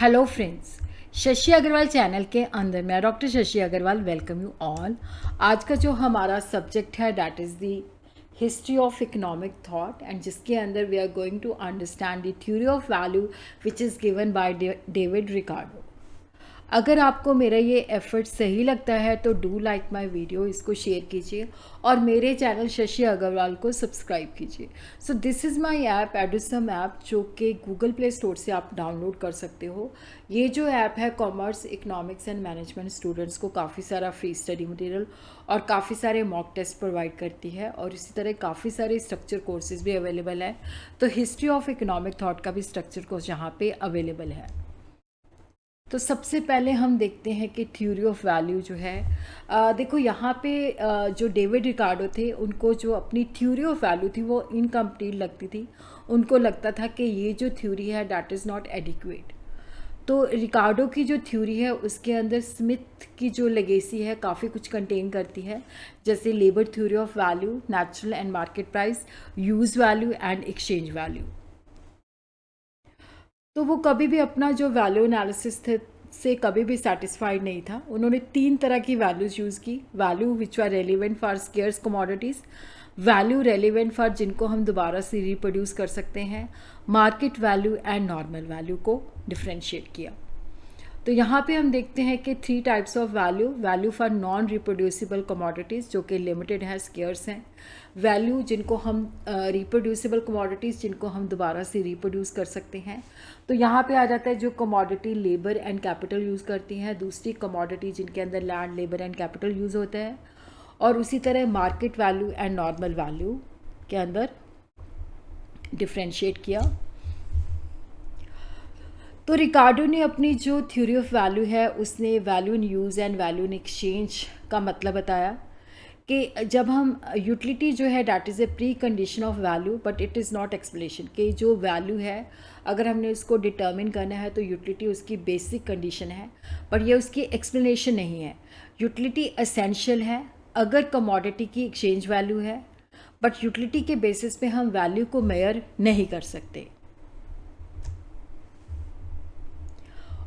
Hello friends, Shashi Agarwal channel के अंदर मैं doctor Shashi Agarwal welcome you all. आज का जो हमारा सब्जेक्ट है that is the history of economic thought and जिसके अंदर we are going to understand the theory of value which is given by David Ricardo. अगर आपको मेरा ये एफर्ट सही लगता है तो डू लाइक माय वीडियो, इसको शेयर कीजिए और मेरे चैनल शशि अग्रवाल को सब्सक्राइब कीजिए। So this is my app Edusum app, जो कि गूगल प्ले स्टोर से आप डाउनलोड कर सकते हो। ये जो ऐप है commerce, economics and management students को काफ़ी सारा फ्री स्टडी मटेरियल और काफ़ी सारे मॉक टेस्ट प्रोवाइड करती है और इसी तरह काफ़ी सारे स्ट्रक्चर कोर्सेज भी अवेलेबल है। तो हिस्ट्री ऑफ इकोनॉमिक थॉट का भी स्ट्रक्चर कोर्स यहाँ पे अवेलेबल है। तो सबसे पहले हम देखते हैं कि थ्योरी ऑफ वैल्यू जो है, देखो यहाँ पे जो डेविड रिकार्डो थे उनको जो अपनी थ्योरी ऑफ वैल्यू थी वो इनकम्प्लीट लगती थी। उनको लगता था कि ये जो थ्योरी है दैट इज़ नॉट एडिक्वेट। तो रिकार्डो की जो थ्योरी है उसके अंदर स्मिथ की जो लेगेसी है काफ़ी कुछ कंटेन करती है, जैसे labour theory of value, natural and market price, use value and exchange value. तो वो कभी भी अपना जो वैल्यू एनालिसिस से कभी भी सेटिस्फाइड नहीं था। उन्होंने 3 तरह की वैल्यूज़ यूज़ की। Value which are relevant for scarce commodities, value relevant for जिनको हम दोबारा से रिप्रोड्यूस कर सकते हैं, market value and normal value को डिफ्रेंशिएट किया। तो यहाँ पे हम देखते हैं कि 3 types of value, value for non reproducible commodities जो कि लिमिटेड है, स्केयर्स हैं, वैल्यू जिनको हम रिप्रोड्यूसिबल कमोडिटीज़ जिनको हम दोबारा से रिप्रोड्यूस कर सकते हैं। तो यहाँ पे आ जाता है जो commodity labour and capital use करती हैं, दूसरी कमोडिटी जिनके अंदर land, labour and capital use होता है, और उसी तरह market value and normal value के अंदर डिफ्रेंशिएट किया। तो रिकार्डो ने अपनी जो थ्योरी ऑफ वैल्यू है उसने value in use and value in exchange का मतलब बताया कि जब हम यूटिलिटी जो है that is a pre condition of value but it is not explanation, कि जो वैल्यू है अगर हमने उसको डिटर्मिन करना है तो यूटिलिटी उसकी बेसिक कंडीशन है, पर ये उसकी एक्सप्लेनेशन नहीं है। यूटिलिटी एसेंशियल है अगर कमोडिटी की एक्सचेंज वैल्यू है, बट यूटिलिटी के बेसिस पे हम वैल्यू को मेयर नहीं कर सकते।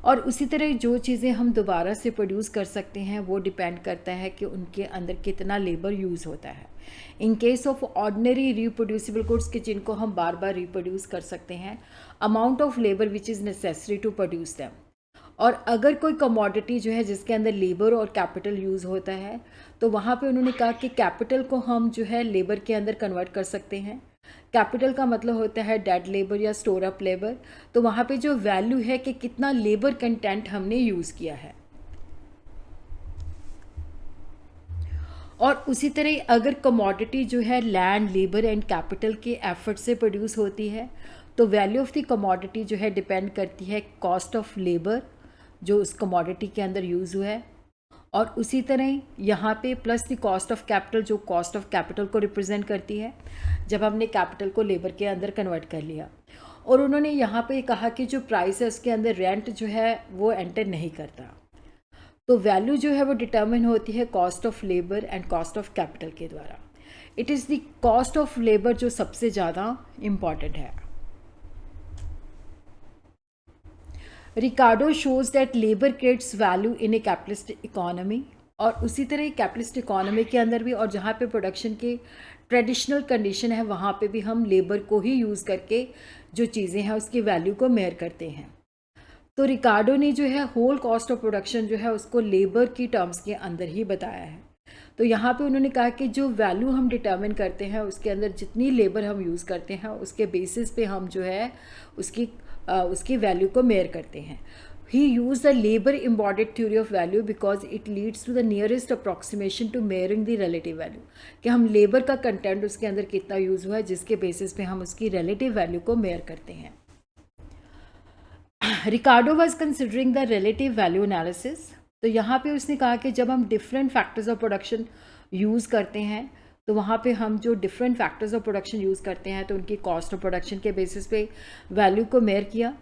और उसी तरह जो चीज़ें हम दोबारा से प्रोड्यूस कर सकते हैं वो डिपेंड करता है कि उनके अंदर कितना लेबर यूज़ होता है। In case of ordinary reproducible goods के जिनको हम बार बार रिप्रोड्यूस कर सकते हैं, amount of labour which is necessary to produce them. और अगर कोई कमोडिटी जो है जिसके अंदर लेबर और कैपिटल यूज़ होता है तो वहाँ पे उन्होंने कहा कि कैपिटल को हम जो है लेबर के अंदर कन्वर्ट कर सकते हैं। कैपिटल का मतलब होता है डेड लेबर या स्टोर अप लेबर। तो वहाँ पे जो वैल्यू है कि कितना लेबर कंटेंट हमने यूज़ किया है। और उसी तरह अगर कमोडिटी जो है लैंड, लेबर एंड कैपिटल के एफर्ट से प्रोड्यूस होती है तो वैल्यू ऑफ द कमोडिटी जो है डिपेंड करती है कॉस्ट ऑफ लेबर जो उस कमोडिटी के अंदर यूज़ हुआ है, और उसी तरह यहाँ पे plus the cost of capital जो कॉस्ट ऑफ कैपिटल को रिप्रेजेंट करती है जब हमने कैपिटल को लेबर के अंदर कन्वर्ट कर लिया। और उन्होंने यहाँ पे कहा कि जो प्राइस है उसके अंदर रेंट जो है वो एंटर नहीं करता। तो वैल्यू जो है वो डिटर्मिन होती है cost of labour and cost of capital के द्वारा। It is the cost of labour जो सबसे ज़्यादा इम्पॉर्टेंट है। Ricardo shows that labour creates value in a capitalist economy, और उसी तरह कैपिटलिस्ट इकोनॉमी के अंदर भी और जहाँ पे प्रोडक्शन के ट्रेडिशनल कंडीशन है वहाँ पे भी हम लेबर को ही यूज़ करके जो चीज़ें हैं उसकी वैल्यू को मेयर करते हैं। तो रिकार्डो ने जो है होल कॉस्ट ऑफ प्रोडक्शन जो है उसको लेबर की टर्म्स के अंदर ही बताया है। तो यहाँ पे उन्होंने कहा कि जो वैल्यू हम डिटर्मिन करते हैं उसके अंदर जितनी लेबर हम यूज़ करते हैं उसके बेसिस पे हम जो है उसकी वैल्यू को मेयर करते हैं। He used the labor embodied theory of value because it leads to the nearest approximation to measuring the relative value, कि हम लेबर का कंटेंट उसके अंदर कितना यूज़ हुआ है जिसके बेसिस पे हम उसकी रिलेटिव वैल्यू को मेयर करते हैं। Ricardo was considering the relative value analysis. तो यहाँ पे उसने कहा कि जब हम different factors of production use करते हैं तो वहाँ पे हम जो different factors of production use करते हैं तो उनकी कॉस्ट ऑफ प्रोडक्शन के बेसिस पे वैल्यू को मेयर किया।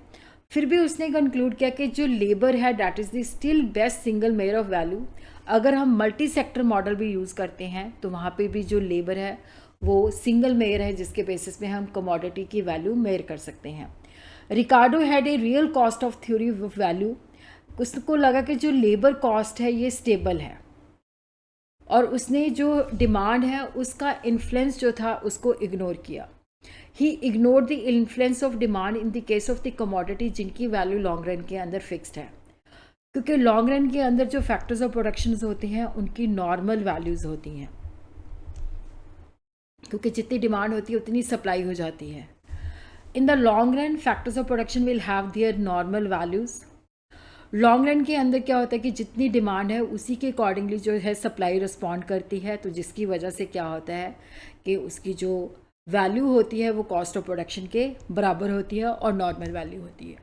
फिर भी उसने कंक्लूड किया कि जो लेबर है that is the still best single mayor of value. अगर हम मल्टी सेक्टर मॉडल भी यूज़ करते हैं तो वहाँ पे भी जो लेबर है वो सिंगल मेयर है जिसके बेसिस पे हम कमोडिटी की वैल्यू मेयर कर सकते हैं। Ricardo had a real cost of theory of value, उसको लगा कि जो लेबर कॉस्ट है ये स्टेबल है, और उसने जो डिमांड है उसका इन्फ्लुएंस जो था उसको इग्नोर किया। He ignore the influence of demand in the case of the commodity जिनकी वैल्यू लॉन्ग रन के अंदर फिक्स्ड है, क्योंकि लॉन्ग रन के अंदर जो फैक्टर्स ऑफ प्रोडक्शन होते हैं उनकी नॉर्मल वैल्यूज़ होती हैं, क्योंकि जितनी डिमांड होती है उतनी सप्लाई हो जाती है। In the long run factors of production will have their normal values. Long run के अंदर क्या होता है कि जितनी डिमांड है उसी के अकॉर्डिंगली जो है सप्लाई रिस्पॉन्ड करती है, तो जिसकी वजह से क्या होता है कि उसकी जो वैल्यू होती है वो कॉस्ट ऑफ प्रोडक्शन के बराबर होती है और नॉर्मल वैल्यू होती है।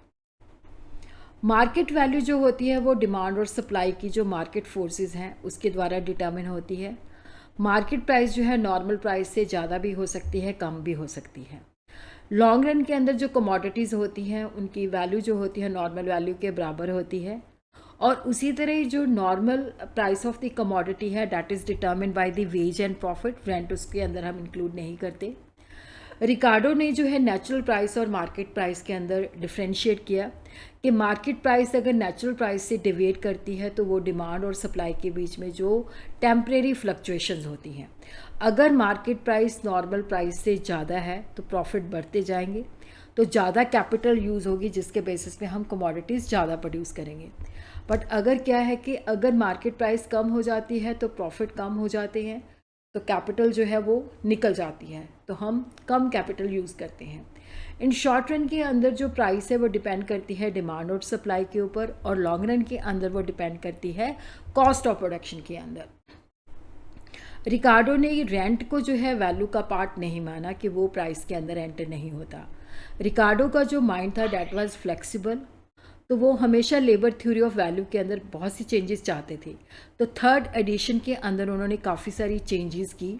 मार्केट वैल्यू जो होती है वो डिमांड और सप्लाई की जो मार्केट फोर्सेस हैं उसके द्वारा डिटर्मिन होती है। मार्केट प्राइस जो है नॉर्मल प्राइस से ज़्यादा भी हो सकती है, कम भी हो सकती है। लॉन्ग रन के अंदर जो कमोडिटीज़ होती हैं उनकी वैल्यू जो होती है नॉर्मल वैल्यू के बराबर होती है, और उसी तरह जो normal price of the commodity है that is determine by the wage and profit. Rent उसके अंदर हम इंक्लूड नहीं करते। रिकार्डो ने जो है नेचुरल प्राइस और मार्केट प्राइस के अंदर डिफ्रेंशिएट किया कि मार्केट प्राइस अगर नेचुरल प्राइस से डिवेट करती है तो वो डिमांड और सप्लाई के बीच में जो टेम्परेरी फ्लक्चुएशंस होती हैं। अगर मार्केट प्राइस नॉर्मल प्राइस से ज़्यादा है तो प्रॉफिट बढ़ते जाएंगे, तो ज़्यादा कैपिटल यूज़ होगी जिसके बेसिस पे हम कमोडिटीज़ ज़्यादा प्रोड्यूस करेंगे। बट अगर क्या है कि अगर मार्केट प्राइस कम हो जाती है तो प्रॉफिट कम हो जाते हैं, तो कैपिटल जो है वो निकल जाती है, तो हम कम कैपिटल यूज़ करते हैं। इन शॉर्ट रन के अंदर जो प्राइस है वो डिपेंड करती है डिमांड और सप्लाई के ऊपर, और लॉन्ग रन के अंदर वो डिपेंड करती है कॉस्ट ऑफ प्रोडक्शन के अंदर। रिकार्डो ने रेंट को जो है वैल्यू का पार्ट नहीं माना कि वो प्राइस के अंदर एंटर नहीं होता। रिकार्डो का जो माइंड था डैट वाज फ्लेक्सिबल, तो वो हमेशा लेबर थ्योरी ऑफ वैल्यू के अंदर बहुत सी चेंजेस चाहते थे। तो थर्ड एडिशन के अंदर उन्होंने काफ़ी सारी चेंजेस की।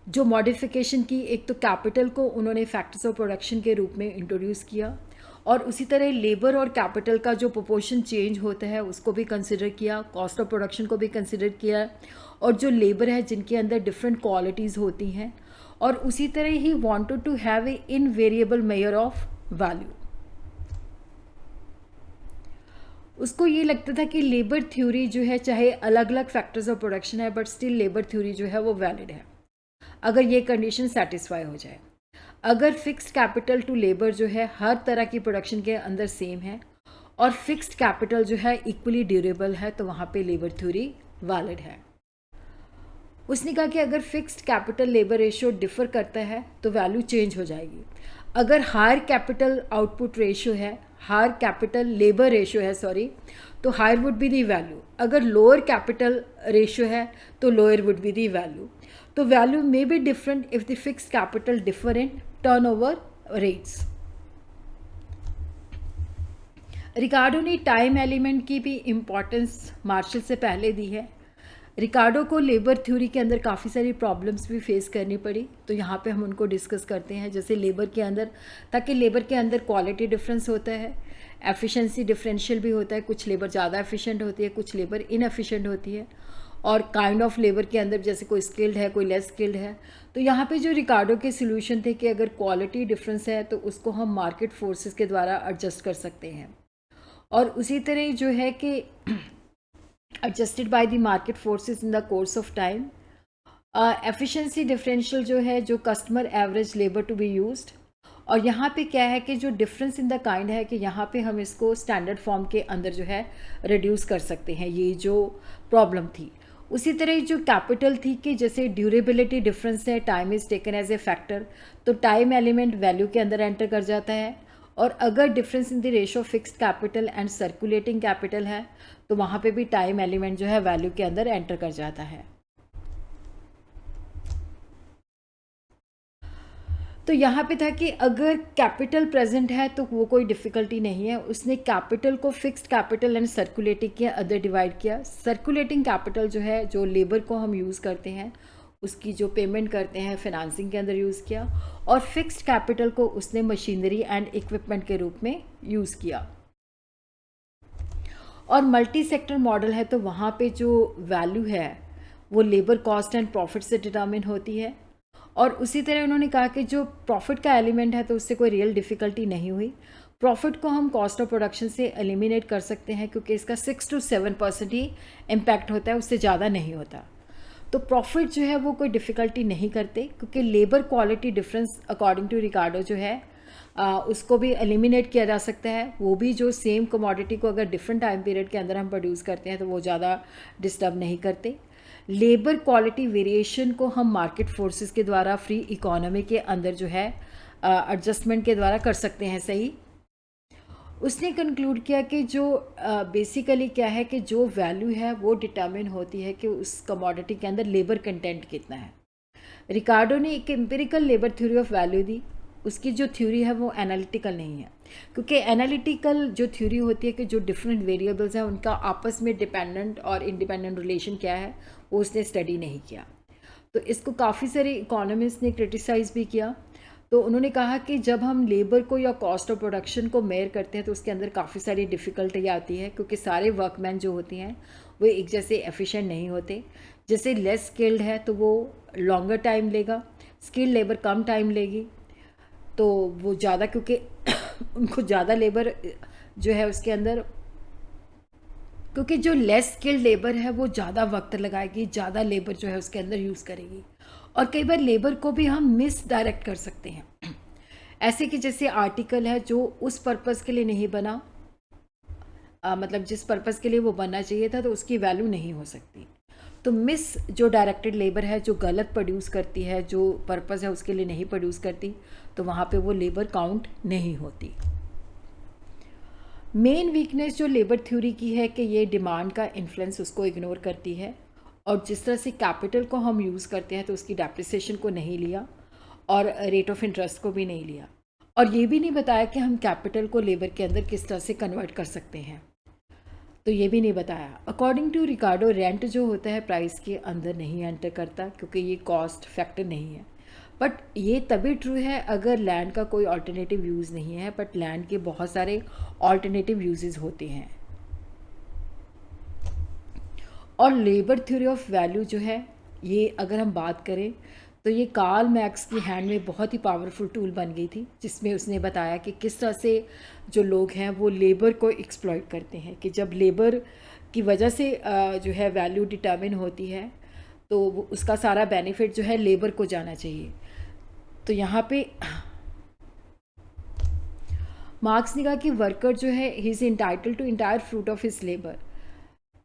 जो मॉडिफिकेशन की, एक तो कैपिटल को उन्होंने फैक्टर्स ऑफ प्रोडक्शन के रूप में इंट्रोड्यूस किया, और उसी तरह लेबर और कैपिटल का जो प्रोपोर्शन चेंज होता है उसको भी कंसिडर किया, कॉस्ट ऑफ प्रोडक्शन को भी कंसिडर किया, और जो लेबर है जिनके अंदर डिफरेंट क्वालिटीज़ होती हैं, और उसी तरह ही wanted to have a invariable measure of value. उसको ये लगता था कि लेबर थ्योरी जो है चाहे अलग अलग फैक्टर्स ऑफ प्रोडक्शन है बट स्टिल लेबर थ्योरी जो है वो वैलिड है अगर ये कंडीशन सेटिस्फाई हो जाए। अगर फिक्स्ड कैपिटल टू लेबर जो है हर तरह की प्रोडक्शन के अंदर सेम है और फिक्स्ड कैपिटल जो है इक्वली ड्यूरेबल है, तो वहाँ पे लेबर थ्योरी वैलिड है। उसने कहा कि अगर fixed capital labour ratio differ करता है तो वैल्यू चेंज हो जाएगी। अगर हायर कैपिटल आउटपुट रेशियो है, हायर कैपिटल लेबर रेशियो है सॉरी, तो higher would be the value. अगर लोअर कैपिटल रेशियो है तो lower would be the value. तो value may be different if the fixed capital differ in turnover rates. Ricardo ने time element की भी importance martial से पहले दी है। रिकार्डो को लेबर थ्योरी के अंदर काफ़ी सारी प्रॉब्लम्स भी फेस करनी पड़ी, तो यहाँ पे हम उनको डिस्कस करते हैं। जैसे लेबर के अंदर, ताकि लेबर के अंदर क्वालिटी डिफरेंस होता है, एफिशिएंसी डिफरेंशियल भी होता है, कुछ लेबर ज़्यादा एफिशिएंट होती है, कुछ लेबर इनएफिशिएंट होती है, और काइंड ऑफ लेबर के अंदर जैसे कोई स्किल्ड है कोई लेस स्किल्ड है। तो यहाँ पे जो रिकार्डो के सोल्यूशन थे कि अगर क्वालिटी डिफरेंस है तो उसको हम मार्केट फोर्सेस के द्वारा एडजस्ट कर सकते हैं, और उसी तरह जो है कि adjusted by the market forces in the course of time. Efficiency differential जो है, जो customer average labor to be used, और यहाँ पे क्या है कि जो difference in the kind है कि यहाँ पे हम इसको standard form के अंदर जो है reduce कर सकते हैं, ये जो problem थी। उसी तरह जो capital थी कि जैसे durability difference है, time is taken as a factor, तो time element value के अंदर enter कर जाता है, और अगर difference in the ratio fixed capital and circulating capital है तो वहाँ पे भी टाइम एलिमेंट जो है वैल्यू के अंदर एंटर कर जाता है। तो यहाँ पे था कि अगर कैपिटल प्रेजेंट है तो वो कोई डिफ़िकल्टी नहीं है। उसने कैपिटल को फिक्स्ड कैपिटल एंड सर्कुलेटिंग के अंदर डिवाइड किया। सर्कुलेटिंग कैपिटल जो है, जो लेबर को हम यूज़ करते हैं, उसकी जो पेमेंट करते हैं फिनांसिंग के अंदर यूज़ किया, और फिक्स्ड कैपिटल को उसने मशीनरी एंड इक्विपमेंट के रूप में यूज़ किया। और मल्टी सेक्टर मॉडल है तो वहाँ पे जो वैल्यू है वो लेबर कॉस्ट एंड प्रॉफिट से डिटर्मिन होती है, और उसी तरह उन्होंने कहा कि जो प्रॉफिट का एलिमेंट है तो उससे कोई रियल डिफ़िकल्टी नहीं हुई। प्रॉफिट को हम कॉस्ट ऑफ प्रोडक्शन से एलिमिनेट कर सकते हैं क्योंकि इसका 6 to 7% ही इम्पैक्ट होता है, उससे ज़्यादा नहीं होता। तो प्रॉफिट जो है वो कोई डिफ़िकल्टी नहीं करते क्योंकि labour quality difference according to Ricardo जो है उसको भी एलिमिनेट किया जा सकता है। वो भी जो सेम कमोडिटी को अगर डिफरेंट टाइम पीरियड के अंदर हम प्रोड्यूस करते हैं तो वो ज़्यादा डिस्टर्ब नहीं करते। लेबर क्वालिटी वेरिएशन को हम मार्केट फोर्सेस के द्वारा फ्री इकोनॉमी के अंदर जो है एडजस्टमेंट के द्वारा कर सकते हैं। सही। उसने कंक्लूड किया कि जो बेसिकली क्या है कि जो वैल्यू है वो डिटर्मिन होती है कि उस कमोडिटी के अंदर लेबर कंटेंट कितना है। रिकार्डो ने एक empirical labour theory of value दी। उसकी जो थ्योरी है वो एनालिटिकल नहीं है क्योंकि एनालिटिकल जो थ्योरी होती है कि जो डिफरेंट वेरिएबल्स हैं उनका आपस में डिपेंडेंट और इंडिपेंडेंट रिलेशन क्या है वो उसने स्टडी नहीं किया। तो इसको काफ़ी सारे इकोनॉमिस्ट ने क्रिटिसाइज़ भी किया। तो उन्होंने कहा कि जब हम लेबर को या कॉस्ट ऑफ प्रोडक्शन को मेयर करते हैं तो उसके अंदर काफ़ी सारी डिफ़िकल्टी आती है क्योंकि सारे वर्कमैन जो होती हैं वो एक जैसे एफिशिएंट नहीं होते। जैसे लेस स्किल्ड है तो वो लॉन्गर टाइम लेगा, स्किल्ड लेबर कम टाइम लेगी, तो वो ज़्यादा क्योंकि उनको ज़्यादा लेबर जो है उसके अंदर, क्योंकि जो लेस स्किल्ड लेबर है वो ज़्यादा वक्त लगाएगी, ज़्यादा लेबर जो है उसके अंदर यूज़ करेगी। और कई बार लेबर को भी हम मिस डायरेक्ट कर सकते हैं ऐसे कि जैसे आर्टिकल है जो उस पर्पज़ के लिए नहीं बना, मतलब जिस पर्पज़ के लिए वो बनना चाहिए था तो उसकी वैल्यू नहीं हो सकती। तो मिस जो डायरेक्टेड लेबर है जो गलत प्रोड्यूस करती है, जो पर्पज़ है उसके लिए नहीं प्रोड्यूस करती, तो वहाँ पे वो लेबर काउंट नहीं होती। मेन वीकनेस जो लेबर थ्योरी की है कि ये डिमांड का इन्फ्लुएंस उसको इग्नोर करती है और जिस तरह से कैपिटल को हम यूज़ करते हैं तो उसकी डेप्रिसिएशन को नहीं लिया और रेट ऑफ इंटरेस्ट को भी नहीं लिया, और ये भी नहीं बताया कि हम कैपिटल को लेबर के अंदर किस तरह से कन्वर्ट कर सकते हैं, तो ये भी नहीं बताया। अकॉर्डिंग टू रिकार्डो रेंट जो होता है प्राइस के अंदर नहीं एंटर करता क्योंकि ये कॉस्ट फैक्टर नहीं है। बट ये तभी ट्रू है अगर लैंड का कोई अल्टरनेटिव यूज़ नहीं है, बट लैंड के बहुत सारे अल्टरनेटिव यूजेस होते हैं। और लेबर थ्योरी ऑफ वैल्यू जो है ये अगर हम बात करें तो ये कार्ल मैक्स की हैंड में बहुत ही पावरफुल टूल बन गई थी, जिसमें उसने बताया कि किस तरह से जो लोग हैं वो लेबर को एक्सप्लॉइट करते हैं, कि जब लेबर की वजह से जो है वैल्यू डिटर्मिन होती है तो उसका सारा बेनिफिट जो है लेबर को जाना चाहिए। तो यहाँ पे मार्क्स ने कहा कि वर्कर जो है he is entitled to entire fruit of his labour,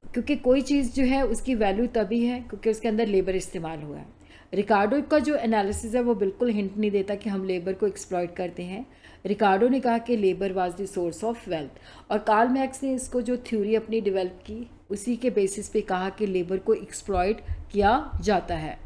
क्योंकि कोई चीज़ जो है उसकी वैल्यू तभी है क्योंकि उसके अंदर लेबर इस्तेमाल हुआ है। रिकार्डो का जो एनालिसिस है वो बिल्कुल हिंट नहीं देता कि हम लेबर को एक्सप्लॉइट करते हैं। रिकार्डो ने कहा कि labour was the source of wealth, और कार्ल मैक्स ने इसको जो थ्योरी अपनी डेवलप की उसी के बेसिस पे कहा कि लेबर को एक्सप्लॉइट किया जाता है।